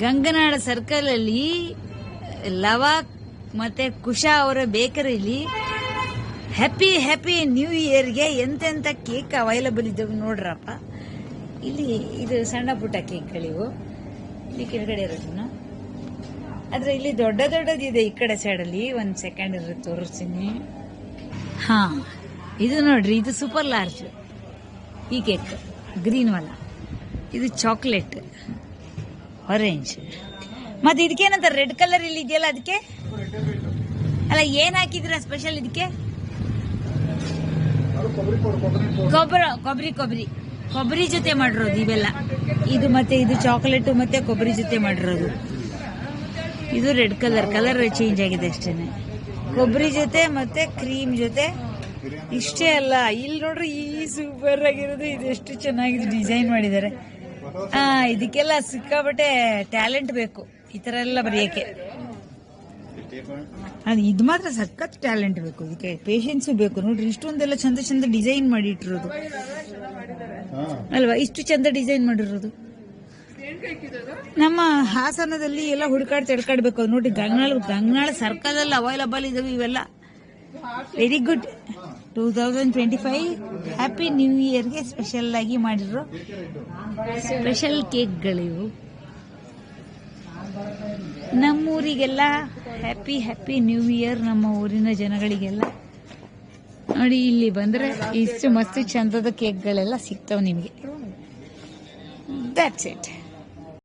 ಗಂಗನಾಡ circle ಅಲ್ಲಿ ಲವ ಮತ್ತೆ ಕುಶಾ ಅವರ ಬೇಕರಿಲಿ ಹ್ಯಾಪಿ ಹ್ಯಾಪಿ ನ್ಯೂ ಇಯರ್ಗೆ ಎಂತೆಂತ ಕೇಕ್ ಅವೈಲಬಲ್ ಇದ್ದಾವೆ ನೋಡ್ರಪ್ಪ. ಇಲ್ಲಿ ಇದು ಸಣ್ಣ ಪುಟ್ಟ ಕೇಕ್ಗಳಿವು, ಇಲ್ಲಿ ಕೆಳಗಡೆ ಇರೋದನ್ನ. ಆದ್ರೆ ಇಲ್ಲಿ ದೊಡ್ಡ ದೊಡ್ಡದಿದೆ ಈ ಕಡೆ ಸೈಡಲ್ಲಿ. ಒಂದ್ ಸೆಕೆಂಡ್ ಇರುತ್ತೆ ತೋರಿಸ್ತೀನಿ. ಹಾ, ಇದು ನೋಡ್ರಿ, ಇದು ಸೂಪರ್ ಲಾರ್ಜ್ ಈ ಕೇಕ್, ಗ್ರೀನ್ ವಾಲ. ಇದು ಚಾಕ್ಲೇಟ್ ಆರೆಂಜ್. ಮತ್ತೆ ಇದಕ್ಕೇನಂತ ರೆಡ್ ಕಲರ್ ಇಲ್ಲಿ ಇದೆಯಲ್ಲ, ಅದಕ್ಕೆ ಅಲ್ಲ ಏನ್ ಹಾಕಿದ್ರ ಸ್ಪೆಷಲ್ ಇದಕ್ಕೆ? ಕೊಬ್ಬರಿ ಜೊತೆ ಮಾಡಿರೋದು ಇವೆಲ್ಲ. ಇದು ಮತ್ತೆ ಇದು ಚಾಕ್ಲೇಟ್ ಮತ್ತೆ ಕೊಬ್ಬರಿ ಜೊತೆ ಮಾಡಿರೋದು. ಇದು ರೆಡ್ ಕಲರ್ ಚೇಂಜ್ ಆಗಿದೆ ಅಷ್ಟೇನೆ. ಕೊಬ್ಬರಿ ಜೊತೆ ಮತ್ತೆ ಕ್ರೀಮ್ ಜೊತೆ. ಇಷ್ಟೇ ಅಲ್ಲ, ಇಲ್ಲಿ ನೋಡ್ರಿ ಈ ಸೂಪರ್ ಆಗಿರೋದು. ಇದೆಷ್ಟು ಚೆನ್ನಾಗಿದೆ ಡಿಸೈನ್ ಮಾಡಿದ್ದಾರೆ. ಇದಕ್ಕೆಲ್ಲ ಸಿಕ್ಕಾಬಟ್ಟೆ ಟ್ಯಾಲೆಂಟ್ ಬೇಕು ಈ ತರ ಎಲ್ಲ ಬರೆಯಕ್ಕೆ. ಇದು ಮಾತ್ರ ಸಖತ್ ಟ್ಯಾಲೆಂಟ್ ಬೇಕು, ಇದಕ್ಕೆ ಪೇಷನ್ಸ್ ಬೇಕು. ನೋಡ್ರಿ ಇಷ್ಟೊಂದೆಲ್ಲ ಚಂದ ಚಂದ ಡಿಸೈನ್ ಮಾಡಿ ಇಟ್ಟಿರೋದು ಅಲ್ವಾ? ಇಷ್ಟು ಚಂದ ಡಿಸೈನ್ ಮಾಡಿರೋದು. ನಮ್ಮ ಹಾಸನದಲ್ಲಿ ಎಲ್ಲ ಹುಡುಕಾಡ್ಬೇಕು. ನೋಡಿ ಗಂಗನಾಳ ಸರ್ಕಲ್ ಅಲ್ಲಿ ಅವೈಲಬಲ್ ಇದಾವೆ ಇವೆಲ್ಲ. Very good. 2025 ಹ್ಯಾಪಿ ನ್ಯೂ ಇಯರ್ಗೆ ಸ್ಪೆಷಲ್ ಆಗಿ ಮಾಡಿರೋ ಸ್ಪೆಷಲ್ ಕೇಕ್ಗಳಿವು. ನಮ್ಮೂರಿಗೆಲ್ಲ ಹ್ಯಾಪಿ ನ್ಯೂ ಇಯರ್. ನಮ್ಮ ಊರಿನ ಜನಗಳಿಗೆಲ್ಲ ನೋಡಿ, ಇಲ್ಲಿ ಬಂದ್ರೆ ಇಷ್ಟು ಮಸ್ತ್ ಚಂದದ ಕೇಕ್ಗಳೆಲ್ಲ ಸಿಗ್ತಾವ ನಿಮಗೆ. That's it.